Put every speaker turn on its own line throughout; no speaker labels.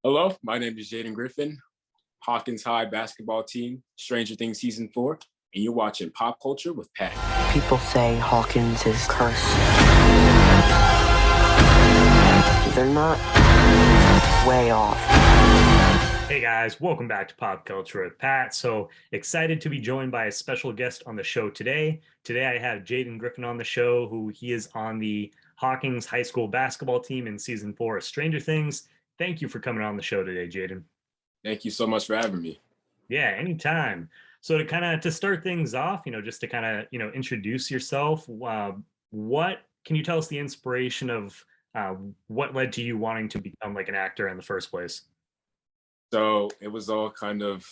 Hello, my name is Jayden Griffin, Hawkins basketball team, Stranger Things Season 4, and you're watching Pop Culture with Pat.
People say Hawkins is cursed. They're not way off.
Hey guys, welcome back to Pop Culture with Pat. So excited to be joined by a special guest on the show today. Today I have Jayden Griffin on the show, who he is on the Hawkins high school basketball team in season 4 of Stranger Things. Thank you for coming on the show today, Jayden.
Thank you so much for having me.
Yeah, anytime. So to start things off, just to introduce yourself, what can you tell us the inspiration of what led to you wanting to become like an actor in the first place?
So it was all kind of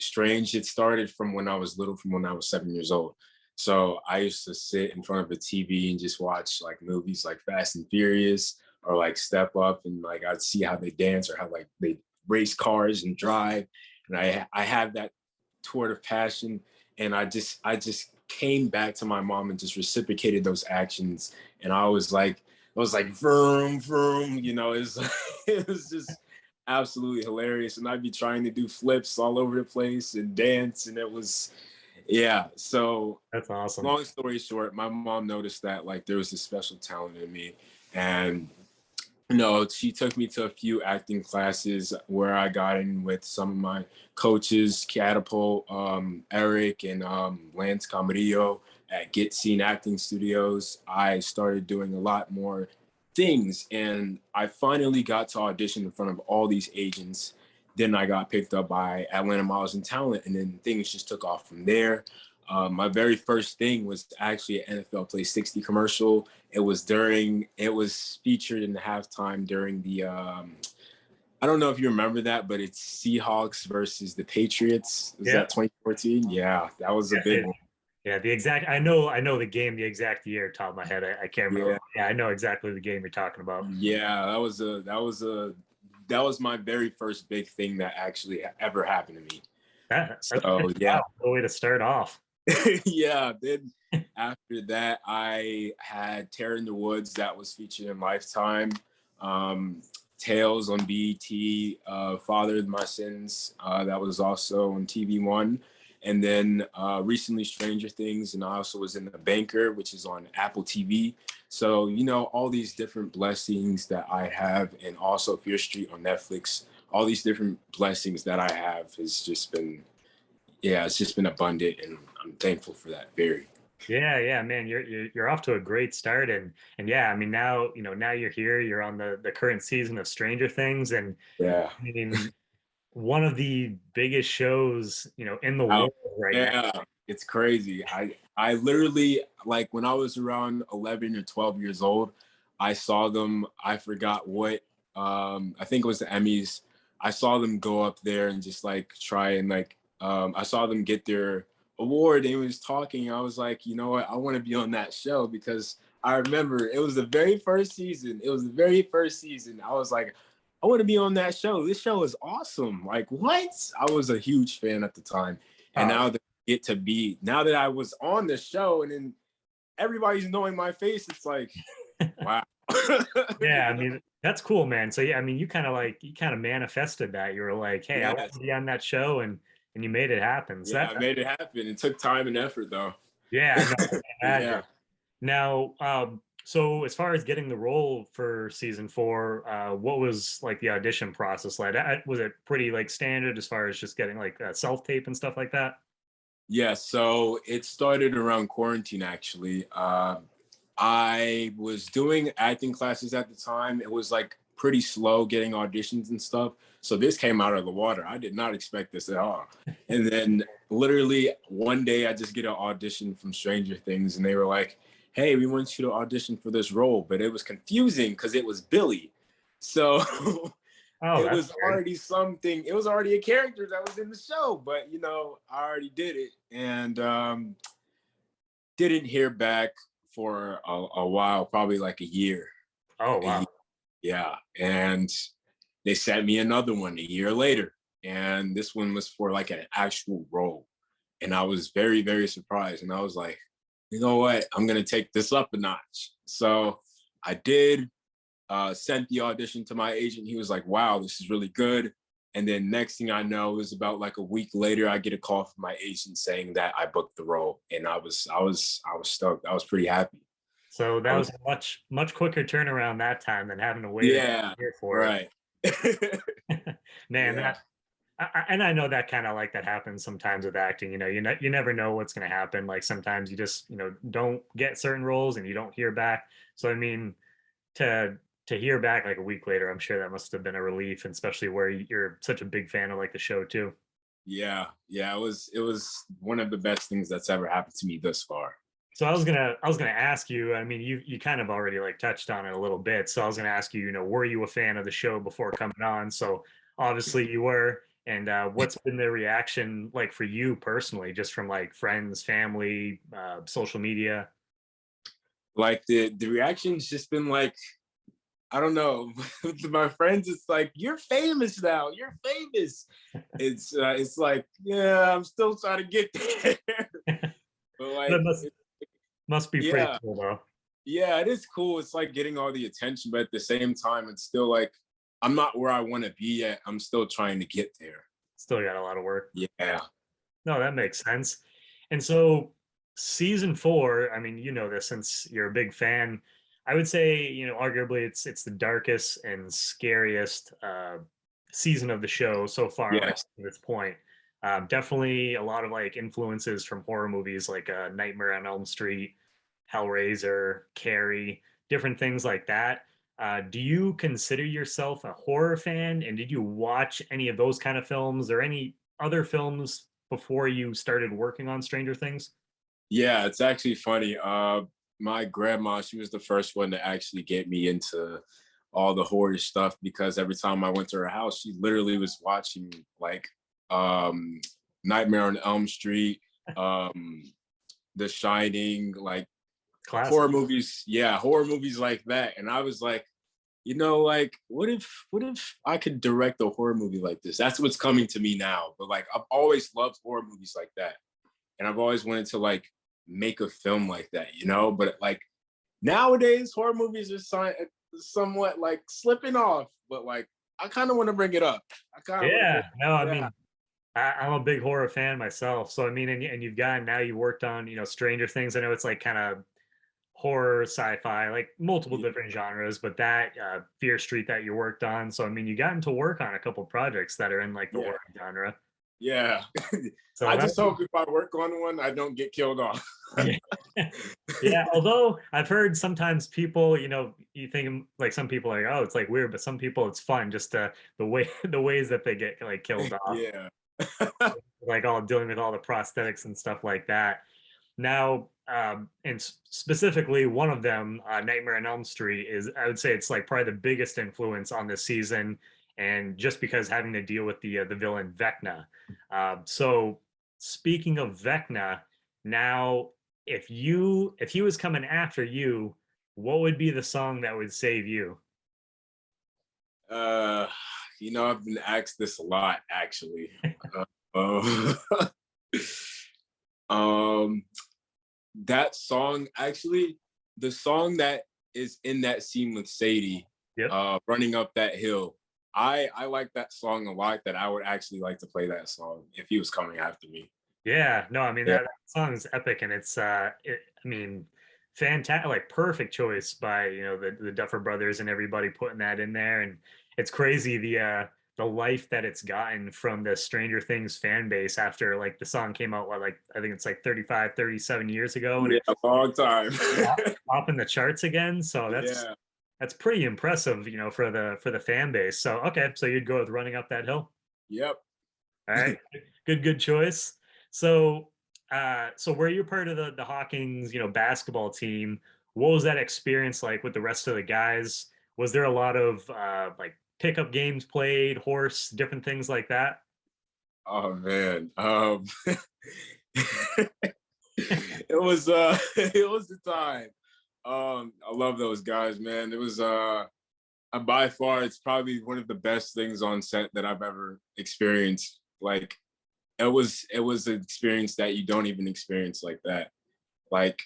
strange. It started from when I was little, from when I was 7 years old. So I used to sit in front of a TV and just watch like movies like Fast and Furious or like Step Up, and like I'd see how they dance or how like they race cars and drive. And I have that toward of passion, and I just came back to my mom and just reciprocated those actions. And I was like vroom vroom, it was just absolutely hilarious. And I'd be trying to do flips all over the place and dance, and it was, yeah. So
That's awesome.
long story short, my mom noticed that like there was this special talent in me, and she took me to a few acting classes where I got in with some of my coaches, Catapult, Eric, and Lance Camarillo at Get Seen Acting Studios. I started doing a lot more things, and I finally got to audition in front of all these agents. Then I got picked up by Atlanta Miles and Talent, and then things just took off from there. My very first thing was actually an NFL Play 60 commercial. It was featured in the halftime during the, I don't know if you remember that, but it's Seahawks versus the Patriots. Was that 2014? Yeah, that was a big one.
Yeah, I know the game, the exact year, top of my head. I can't remember. Yeah, I know exactly the game you're talking about.
Yeah, that was my very first big thing that actually ever happened to me.
That's yeah, a way to start off.
Yeah. Then after that, I had Terror in the Woods that was featured in Lifetime. Tales on BET, Father of My Sins, that was also on TV1. And then recently Stranger Things, and I also was in The Banker, which is on Apple TV. So, all these different blessings that I have, and also Fear Street on Netflix, all these different blessings that I have has just been, it's just been abundant, and I'm thankful for that. Very.
Yeah, man, you're off to a great start, and yeah, I mean now you're here, you're on the current season of Stranger Things, and
yeah,
I mean one of the biggest shows in the world right now.
It's crazy. I literally, like, when I was around 11 or 12 years old, I saw them. I forgot what. I think it was the Emmys. I saw them go up there and just like try and like. I saw them get their award, and he was talking. I was like, you know what? I want to be on that show, because I remember it was the very first season. I was like, I want to be on that show. This show is awesome. Like, what? I was a huge fan at the time. And now that I was on the show, and then everybody's knowing my face, it's like, wow.
Yeah, I mean, that's cool, man. So yeah, I mean, you kind of manifested that. You were like, hey, I want to be on that show, and you made it happen. So
I made it happen. It took time and effort, though.
Yeah, yeah. Now, so as far as getting the role for season 4, what was like the audition process like? Was it pretty like standard as far as just getting like self-tape and stuff like that?
Yeah, so it started around quarantine, actually. I was doing acting classes at the time. It was like pretty slow getting auditions and stuff. So this came out of the water. I did not expect this at all. And then literally one day I just get an audition from Stranger Things, and they were like, hey, we want you to audition for this role. But it was confusing because it was Billy. So it was already something. It was already a character that was in the show. But, I already did it, and didn't hear back for a while, probably like a year.
Oh, wow.
Yeah. And they sent me another one a year later. And this one was for like an actual role. And I was very, very surprised. And I was like, you know what? I'm going to take this up a notch. So I did. sent the audition to my agent. He was like, wow, this is really good. And then next thing I know, it was about like a week later, I get a call from my agent saying that I booked the role. And I was stoked. I was pretty happy.
So that was a much quicker turnaround that time than having to wait a
Yeah,
year for
right.
it. Man,
Yeah.
and I know that kind of like that happens sometimes with acting. You never know what's going to happen. Like sometimes you just don't get certain roles and you don't hear back. So I mean, to hear back like a week later, I'm sure that must have been a relief, and especially where you're such a big fan of like the show too.
Yeah. Yeah. It was one of the best things that's ever happened to me thus far.
So I was gonna ask you. I mean, you kind of already like touched on it a little bit. So I was gonna ask you, were you a fan of the show before coming on? So obviously you were. And what's been the reaction like for you personally, just from like friends, family, social media?
Like the reaction's just been like, I don't know. With my friends, it's like, you're famous now. You're famous. It's like, yeah, I'm still trying to get there. But like,
That must be pretty
yeah,
cool though.
yeah, it is cool. It's like getting all the attention, but at the same time, it's still like I'm not where I want to be yet. I'm still trying to get there.
Still got a lot of work.
Yeah.
No, that makes sense. And so season four, I mean, you know this since you're a big fan. I would say, arguably it's the darkest and scariest season of the show so far, like
Yes.
to this point. Definitely a lot of like influences from horror movies like Nightmare on Elm Street, Hellraiser, Carrie, different things like that. Do you consider yourself a horror fan? And did you watch any of those kind of films or any other films before you started working on Stranger Things?
Yeah, it's actually funny. My grandma, she was the first one to actually get me into all the horror stuff because every time I went to her house, she literally was watching like um, Nightmare on Elm Street, um, The Shining, like
Classic.
horror movies. Yeah, horror movies like that. And I was like, like what if I could direct a horror movie like this? That's what's coming to me now. But like I've always loved horror movies like that. And I've always wanted to like make a film like that. But like nowadays, horror movies are somewhat like slipping off. But like I kind of want to bring it up. I kind of want to
Yeah,
bring
no, I
yeah.
mean, I'm a big horror fan myself. So I mean, and you've gotten now you worked on Stranger Things. I know it's like kind of horror, sci-fi, like multiple
Yeah.
different genres, but that Fear Street that you worked on. So I mean, you got into work on a couple projects that are in like the
Yeah.
horror genre.
Yeah.
So
I
that
just hope if I work on one, I don't get killed off.
yeah. Yeah, although I've heard sometimes people, you think like some people are like, oh, it's like weird, but some people it's fun just the ways that they get like killed off,
Yeah.
like all dealing with all the prosthetics and stuff like that. Now, and specifically one of them, Nightmare on Elm Street, is I would say it's like probably the biggest influence on this season, and just because having to deal with the villain Vecna. So speaking of Vecna, now if he was coming after you, what would be the song that would save you?
Uh, I've been asked this a lot actually. Uh, um, that song actually, the song that is in that scene with Sadie,
Yep.
running up that hill. I like that song a lot. That I would actually like to play that song if he was coming after me.
Yeah, no, I mean
Yeah.
that song is epic, and I mean, fantastic, like perfect choice by the Duffer Brothers and everybody putting that in there, and it's crazy the life that it's gotten from the Stranger Things fan base after like the song came out, like I think it's like 35, 37 years ago, and
Yeah,
it's
a long time.
up in the charts again. So
Yeah.
that's pretty impressive, for the fan base. So okay, so you'd go with Running Up That Hill.
Yep.
All right, good choice. So, so were you part of the Hawkins, basketball team? What was that experience like with the rest of the guys? Was there a lot of like pickup games played, horse, different things like that?
Oh man. It was it was the time. I love those guys, man. It was by far it's probably one of the best things on set that I've ever experienced. Like it was an experience that you don't even experience like that. Like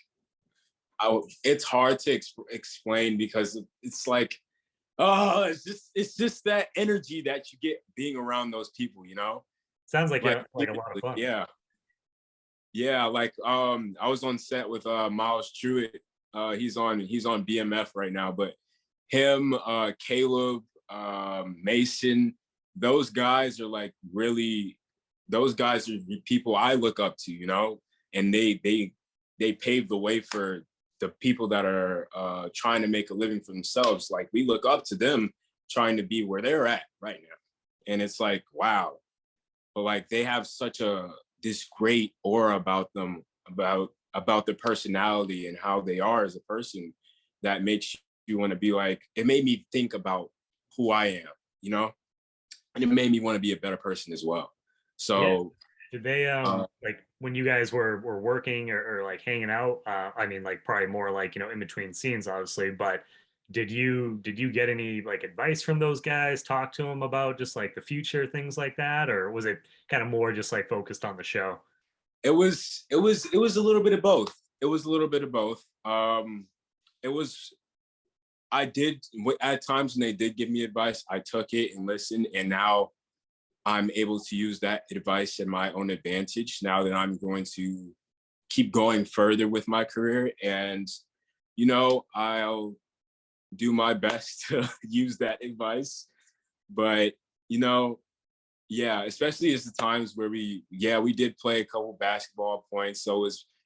it's hard to explain because it's like Oh, it's just that energy that you get being around those people, you know?
Sounds like
Like
like a lot of fun.
yeah. Yeah, like I was on set with Myles Truitt. He's on BMF right now, but him, Caleb, Mason, those guys are like really those guys are the people I look up to, you know, and they pave the way for the people that are trying to make a living for themselves. Like we look up to them trying to be where they're at right now. And it's like, wow. But like they have such a this great aura about them, about their personality and how they are as a person that makes you want to be like, it made me think about who I am, you know? And it made me want to be a better person as well.
Yeah.
So
Did they
uh,
like when you guys were working or like hanging out? I mean, like probably more like in between scenes, obviously. But did you get any like advice from those guys? Talk to them about just like the future, things like that, or was it kind of more just like focused on the show?
it was a little bit of both. It was a little bit of both. It was I did at times when they did give me advice, I took it and listened, and now I'm able to use that advice in my own advantage now that I'm going to keep going further with my career. And, I'll do my best to use that advice. But, you know, yeah, especially as the times where we did play a couple basketball points. So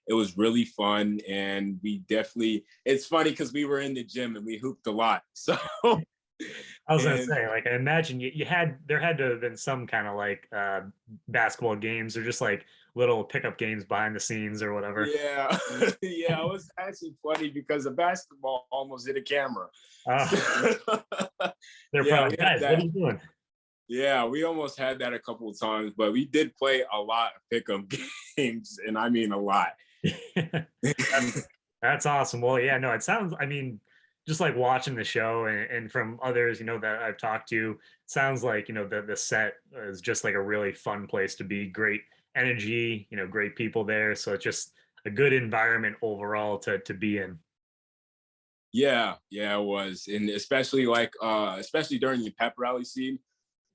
it was really fun. And we definitely, it's funny because we were in the gym and we hooped a lot. So,
I was gonna
and
say, like, I imagine you had there had to have been some kind of like basketball games or just like little pickup games behind the scenes or whatever.
yeah, yeah, it was actually funny because the basketball almost hit a camera.
Uh,
So,
they're
yeah,
probably
we
like,
had
guys, what are
that.
you doing?
Yeah, we almost had that a couple of times, but we did play a lot of pickup games, and I mean a lot.
That's that's awesome. Well, yeah, no, it sounds, I mean, just like watching the show and from others, that I've talked to, sounds like, the set is just like a really fun place to be. Great energy, great people there. So it's just a good environment overall to be in.
Yeah, yeah, it was, and especially like especially during the pep rally scene,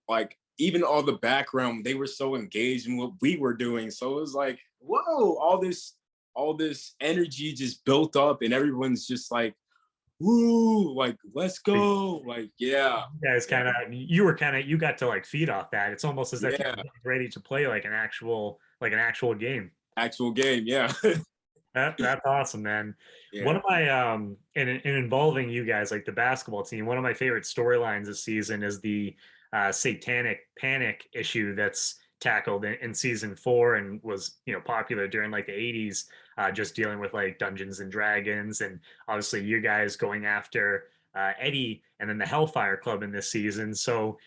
like even all the background, they were so engaged in what we were doing. So it was like, whoa, all this energy just built up, and everyone's just like, woo, like let's
So you
go, like yeah,
guys
yeah,
you got to like feed off that. It's almost as if
yeah,
you're ready to play like an actual game.
actual game, yeah,
That's awesome, man. One
yeah.
of my in involving you guys, like the basketball team, one of my favorite storylines this season is the satanic panic issue that's tackled in season 4 and was popular during like the 80s, just dealing with like Dungeons and Dragons, and obviously you guys going after Eddie and then the Hellfire Club in this season. So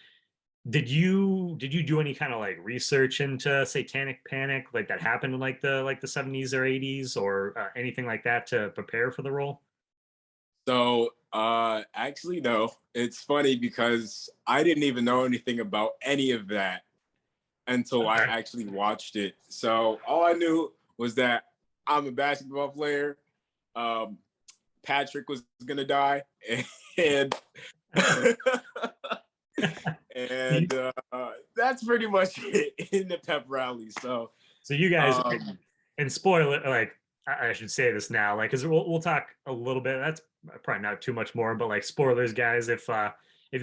did you do any kind of like research into satanic panic like that happened in like the 70s or 80s or anything like that to prepare for the role?
So actually no, it's funny because I didn't even know anything about any of that until I
Okay.
actually watched it. So all I knew was that I'm a basketball player. Um, Patrick was gonna die, and and that's pretty much it in the pep rally. So
So you guys,
um,
and spoiler, like I should say this now, like because we'll talk a little bit. That's probably not too much more, but like spoilers, guys. If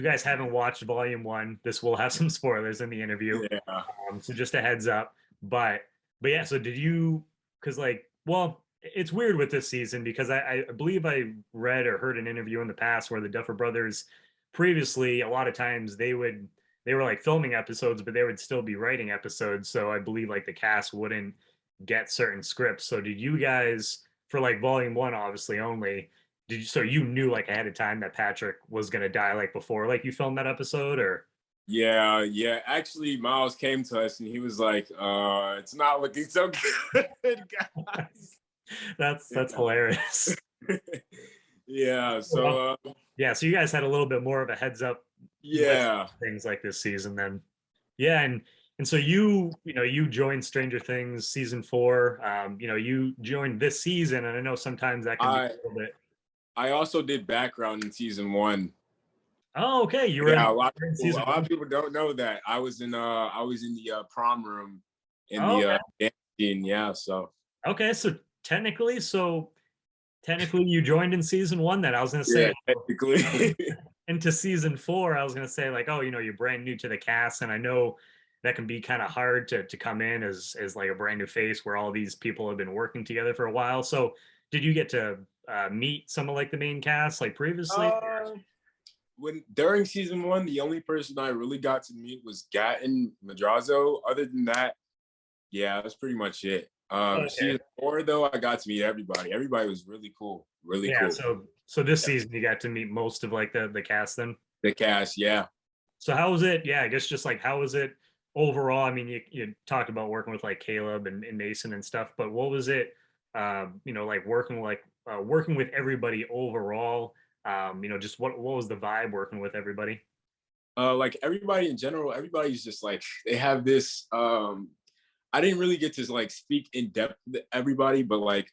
you guys haven't watched Volume 1, this will have some spoilers in the interview.
yeah,
So just a heads up. But yeah, so did you? Because like, well, it's weird with this season because I believe I read or heard an interview in the past where the Duffer Brothers previously a lot of times they were like filming episodes, but they would still be writing episodes. So I believe like the cast wouldn't get certain scripts. So did you guys for like volume 1 obviously only did you so you knew like ahead of time that Patrick was gonna die like before like you filmed that episode or
yeah, yeah. Actually, Miles came to us and he was like, "It's not looking so good, guys."
that's hilarious.
Yeah.
Well,
So
yeah, so you guys had a little bit more of a heads up with
yeah.
things like this season then. Yeah, and so you joined Stranger Things season 4. You joined this season, and I know sometimes that can be
I
a little bit.
I also did background in season 1.
Oh, okay. You were
Yeah, a lot
in
of people,
season
a lot
one.
of people don't know that I was in the prom room in
Oh,
the
okay.
dance scene. Yeah, so
Okay, so technically you joined in season one. Then I was gonna say
yeah, technically.
into season four. I was gonna say like, oh, you're brand new to the cast, and I know that can be kind of hard to come in as like a brand new face where all these people have been working together for a while. So did you get to meet some of like the main cast like previously?
uh, when during season one, the only person I really got to meet was Gatton Madrazo. Other than that, yeah, that's pretty much it.
Okay.
Season four though, I got to meet everybody. Everybody was really cool, really
Yeah,
cool.
so this season you got to meet most of like the cast then.
The cast, yeah.
So how was it? Yeah, I guess just like how was it overall? I mean, you talked about working with like Caleb and Mason and stuff, but what was it? Like working with everybody overall. Just what was the vibe working with everybody?
Like everybody in general, everybody's just like they have this. I didn't really get to like speak in depth with everybody, but like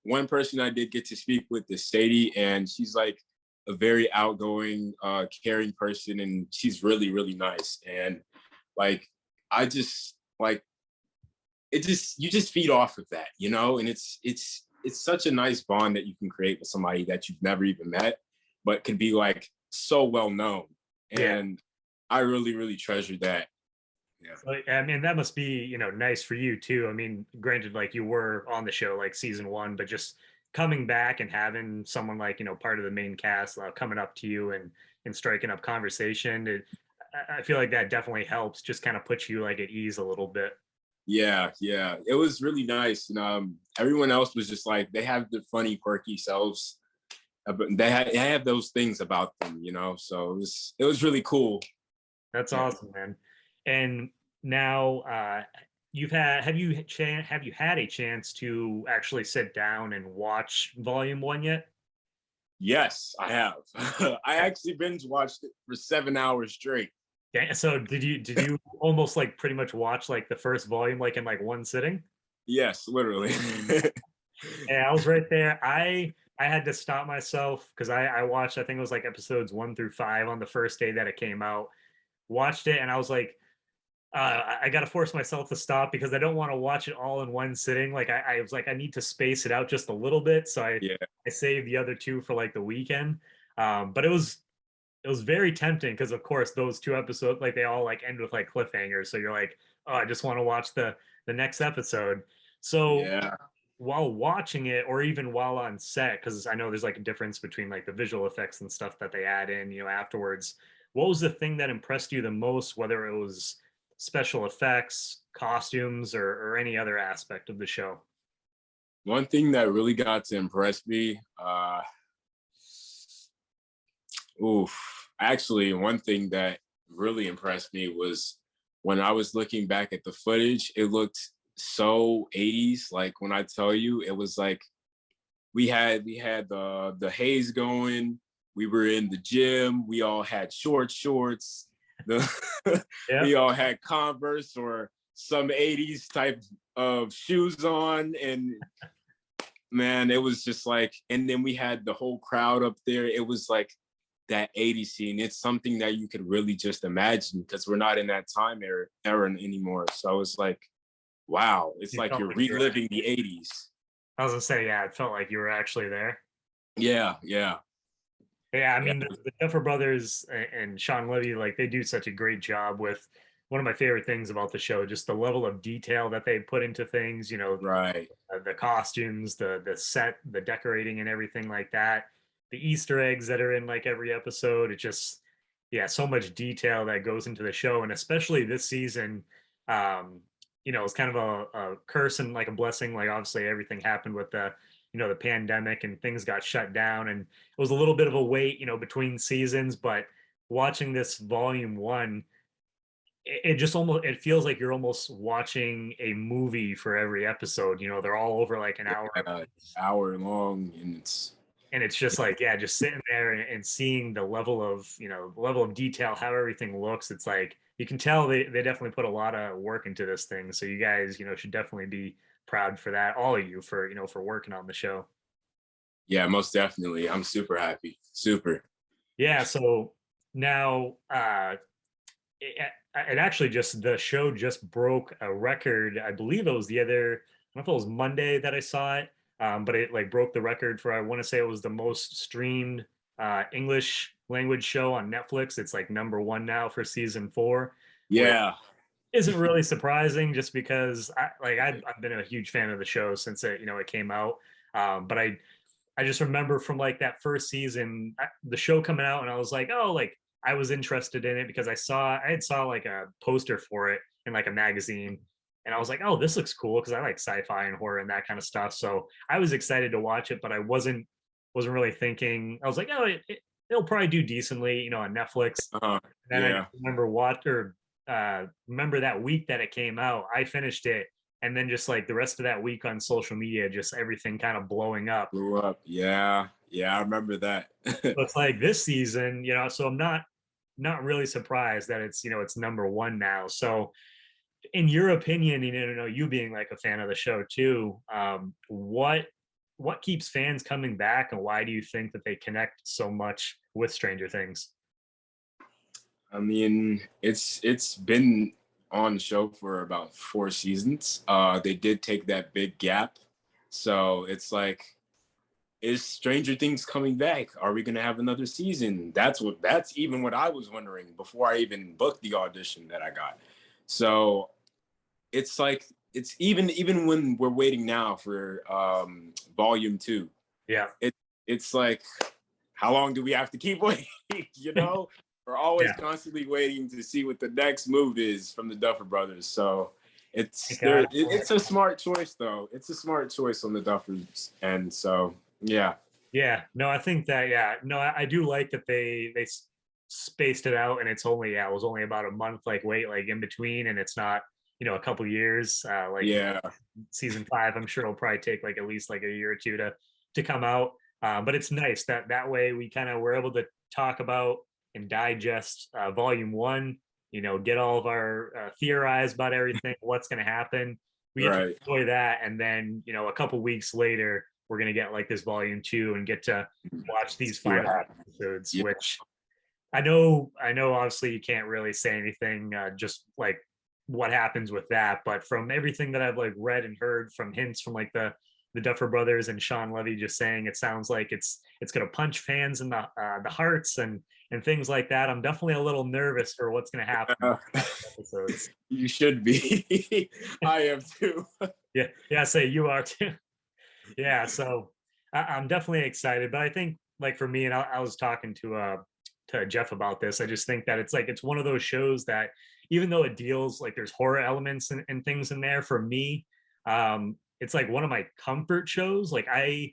one person I did get to speak with is Sadie, and she's like a very outgoing, caring person, and she's really, really nice. And like I just like it just you just feed off of that, you know, and it's such a nice bond that you can create with somebody that you've never even met, but can be like so well known.
Yeah.
And I really, really treasure that. Yeah.
So, I mean, that must be, nice for you too. I mean, granted, like you were on the show like season one, but just coming back and having someone like, part of the main cast coming up to you and striking up conversation, I feel like that definitely helps just kind of put you like at ease a little bit.
Yeah, yeah. It was really nice. And everyone else was just like they have the funny, quirky selves. But they have those things about them, you know. So it was really cool.
That's
Yeah.
awesome, man. And now have you had a chance to actually sit down and watch volume one yet?
Yes, I have. I actually binge watched it for 7 hours straight.
So did you almost like pretty much watch like the first volume like in like one sitting?
Yes, literally.
Yeah, I was right there. I had to stop myself because I watched, I think it was like episodes 1 through 5 on the first day that it came out. Watched it and I was like, I got to force myself to stop because I don't want to watch it all in one sitting. Like I was like, I need to space it out just a little bit. So
Yeah.
I saved the other two for like the weekend. But it was very tempting because of course those two episodes like they all like end with like cliffhangers. So you're like, oh, I just want to watch the next episode. So
Yeah.
while watching it or even while on set, because I know there's like a difference between like the visual effects and stuff that they add in, afterwards. What was the thing that impressed you the most, whether it was special effects, costumes, or any other aspect of the show?
One thing that really got to impress me, actually, one thing that really impressed me was when I was looking back at the footage, it looked so 80s. Like when I tell you, it was like we had the haze going. We were in the gym. We all had shorts. The
Yeah.
we all had Converse or some 80s type of shoes on. And man, it was just like, and then we had the whole crowd up there. It was like that 80s scene. It's something that you could really just imagine because we're not in that time era anymore. So I was like, wow, it's
You
like
felt
you're
like you were,
reliving the 80s.
I was gonna say, yeah, it felt like you were actually there.
Yeah, yeah,
Yeah, I
yeah.
mean the Duffer Brothers and Sean Levy, like they do such a great job with one of my favorite things about the show, just the level of detail that they put into things.
Right.
The costumes, the set, the decorating, and everything like that. The Easter eggs that are in like every episode. It just, yeah, so much detail that goes into the show, and especially this season. Um, it's kind of a curse and like a blessing. Like obviously everything happened with the pandemic and things got shut down, and it was a little bit of a wait, between seasons. But watching this volume one, it just almost it feels like you're almost watching a movie for every episode. They're all over like an hour
Yeah, hour long, and
and it's just like, yeah, just sitting there and seeing the level of detail, how everything looks. It's like you can tell they definitely put a lot of work into this thing. So you guys, should definitely be proud for that, all of you, for working on the show.
yeah, most definitely. I'm super happy. Super.
Yeah, so Now, it actually just the show just broke a record. I believe it was the other. I don't know if it was Monday that I saw it, but it like broke the record for. I want to say it was the most streamed English language show on Netflix. It's like number one now for season 4, which
Yeah.
isn't really surprising, just because I've been a huge fan of the show since it came out. But I just remember from like that first season, the show coming out, and I was like, oh, like I was interested in it because I had saw like a poster for it in like a magazine, and I was like, oh, this looks cool because I like sci-fi and horror and that kind of stuff. So I was excited to watch it, but I wasn't really thinking. I was like, oh, it'll probably do decently, on Netflix.
Uh-huh.
And then I
Yeah.
just remember that week that it came out, I finished it, and then just like the rest of that week on social media, just everything kind of blowing up.
Blew up. Yeah. Yeah, I remember that.
So it's like this season, so I'm not really surprised that it's number one now. So in your opinion, you being like a fan of the show too, what keeps fans coming back, and why do you think that they connect so much with Stranger Things?
I mean, it's been on the show for about 4 seasons. They did take that big gap. So it's like, is Stranger Things coming back? Are we gonna have another season? That's even what I was wondering before I even booked the audition that I got. So it's like it's even when we're waiting now for volume 2,
Yeah.
it's like, how long do we have to keep waiting? We're always
Yeah.
constantly waiting to see what the next move is from the Duffer Brothers. So it's
God.
it's a smart choice though. It's a smart choice on the Duffers, and so yeah.
Yeah, no, I think that, yeah, no, I do like that they spaced it out, and it was only about a month like wait like in between, and it's not a couple years like
Yeah.
season 5. I'm sure it'll probably take like at least like a year or two to come out, but it's nice that way we kind of were able to talk about and digest volume 1, get all of our theorize about everything, what's going to happen. We get to
Right.
enjoy that, and then a couple weeks later we're going to get like this volume 2 and get to watch these
See what
final
happens.
episodes,
Yeah.
which I know obviously you can't really say anything just like what happens with that, but from everything that I've like read and heard from hints from like the Duffer Brothers and Sean Levy just saying, it sounds like it's going to punch fans in the hearts and things like that. I'm definitely a little nervous for what's going to happen in the episodes.
You should be. I am too.
Yeah, say you are too. Yeah, so I'm definitely excited, but I think like for me, and I was talking to Jeff about this, I just think that it's one of those shows that even though it deals like there's horror elements and things in there, for me, it's like one of my comfort shows. Like I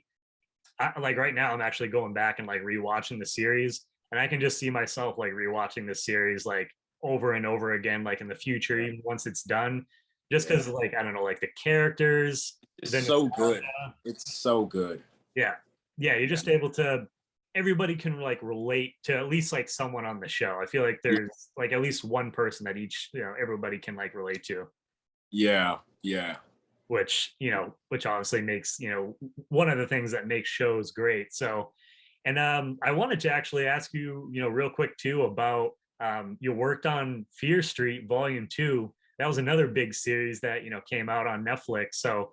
like right now I'm actually going back and like rewatching the series, and I can just see myself like rewatching the series like over and over again, like in the future, even once it's done, just because like I don't know, like the characters.
It's
Then
so good. It's so good.
yeah, you're just able to, everybody can like relate to at least like someone on the show. I feel like there's like at least one person that each everybody can like relate to,
Yeah. Yeah.
which obviously makes one of the things that makes shows great. So, and I wanted to actually ask you real quick too about you worked on Fear Street Volume 2. That was another big series that came out on Netflix. So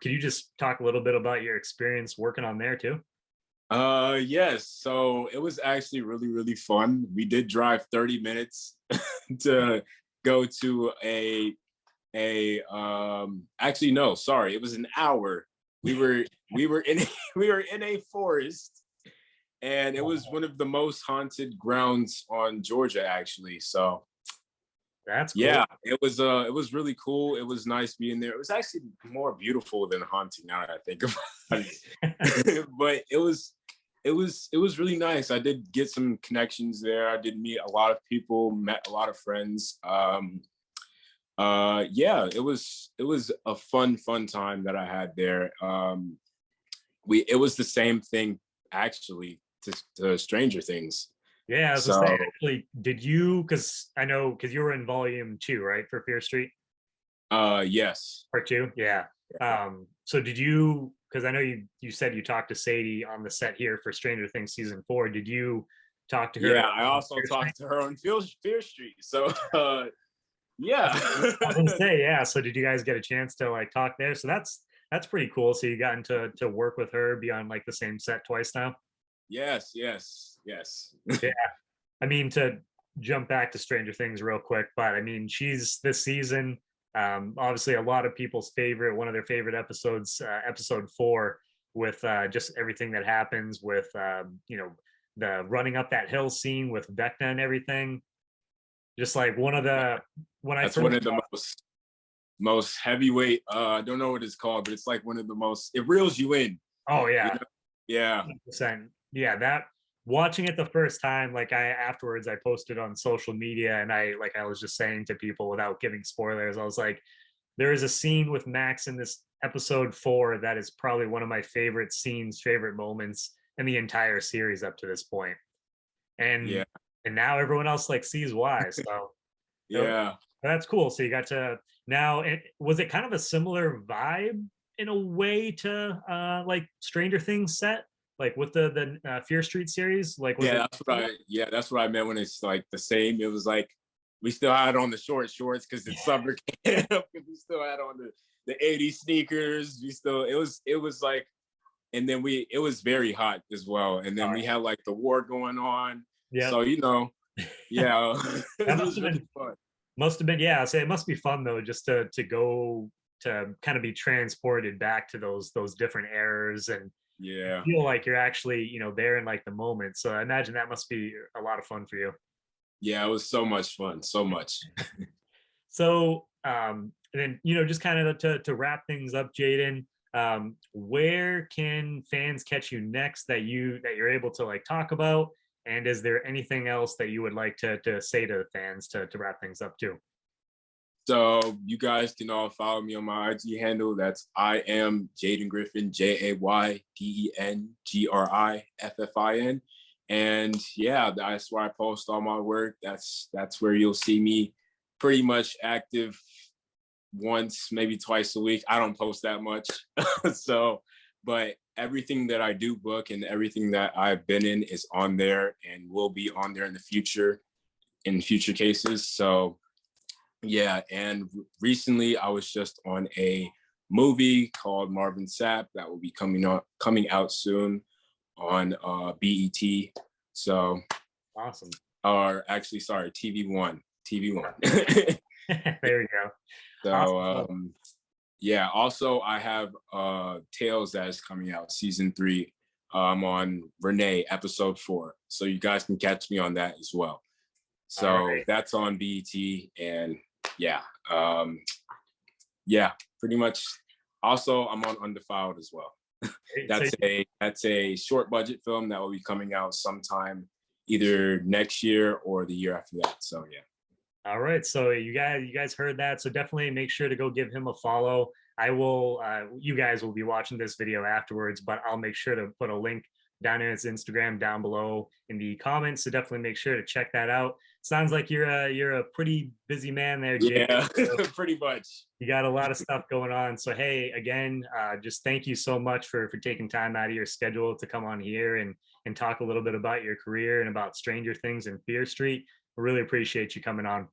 could you just talk a little bit about your experience working on there too?
Yes. So it was actually really, really fun. We did drive 30 minutes to go to actually no, sorry, it was an hour. We were in a forest, and it was one of the most haunted grounds on Georgia, actually. So
That's cool.
yeah, it was really cool. It was nice being there. It was actually more beautiful than haunting now that I think about it. But it was really nice. I did get some connections there. I did meet a lot of people, met a lot of friends. Yeah, it was a fun time that I had there. It was the same thing actually to Stranger Things.
Yeah, I was
So
gonna say, actually, did you? Because I know, because you were in Volume 2, right, for Fear Street
yes.
Part 2. Yeah. So did you? Because I know you said you talked to Sadie on the set here for Stranger Things season 4. Did you talked to her.
Yeah, I also talked to her on Fear Street. So yeah.
I was gonna say, yeah. So did you guys get a chance to like talk there? So that's pretty cool. So you gotten to work with her, be on like the same set twice now.
Yes.
Yeah. I mean, to jump back to Stranger Things real quick, but I mean, she's this season, obviously a lot of people's favorite, one of their favorite episodes, episode 4, with just everything that happens with, the running up that hill scene with Vecna and everything. Just like one of the, when I
That's
first
one of the most heavyweight. I don't know what it's called, but it's like one of the most. It reels you in.
oh
You
yeah,
know? Yeah.
100%. Yeah, that watching it the first time, like I afterwards I posted on social media and I was just saying to people without giving spoilers, I was like, there is a scene with Max in this episode 4 that is probably one of my favorite scenes, favorite moments in the entire series up to this point.
Yeah.
And now everyone else like sees why. So
Yeah.
that's cool. So you got to now was it kind of a similar vibe in a way to like Stranger Things set? Like with the Fear Street series, like was it?
That's what I meant when it's like the same. It was like we still had on the shorts because it's summer camp. We still had on the 80s sneakers. It was like, and then it was very hot as well. And then we had like the war going on.
Yeah.
So yeah.
That must have been fun. Must have been, yeah. So it must be fun though, just to go to kind of be transported back to those different eras and feel like you're actually there in like the moment. So I imagine that must be a lot of fun for you.
Yeah, it was so much fun, so much.
So and then just kind of to wrap things up, Jayden, where can fans catch you next that you're able to like talk about, and is there anything else that you would like to say to the fans to wrap things up too?
So you guys can all follow me on my IG handle. That's I am Jayden Griffin, JaydenGriffin. And yeah, that's where I post all my work. That's where you'll see me pretty much active once, maybe twice a week. I don't post that much. But everything that I do book and everything that I've been in is on there and will be on there in future cases. So yeah, and recently I was just on a movie called Marvin Sapp that will be coming out soon on BET. So
awesome.
Or actually, sorry, TV1.
There we go.
So
awesome.
Yeah, also I have Tales that is coming out, season 3, on Renee, episode 4. So you guys can catch me on that as well. So that's on BET, and yeah, pretty much. Also, I'm on Undefiled as well. That's a short budget film that will be coming out sometime either next year or the year after that. So yeah.
All right, so you guys heard that. So definitely make sure to go give him a follow. I will. You guys will be watching this video afterwards, but I'll make sure to put a link down in his Instagram down below in the comments. So definitely make sure to check that out. Sounds like you're a pretty busy man there, Jake.
Yeah, pretty much.
You got a lot of stuff going on. So hey, again, just thank you so much for taking time out of your schedule to come on here and talk a little bit about your career and about Stranger Things and Fear Street. I really appreciate you coming on.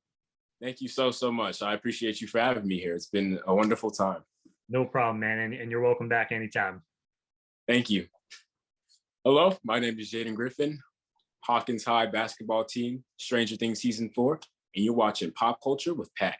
Thank you so much. I appreciate you for having me here. It's been a wonderful time.
No problem, man. And you're welcome back anytime.
Thank you. Hello, my name is Jayden Griffin, Hawkins High basketball team, Stranger Things season 4, and you're watching Pop Culture with Pat.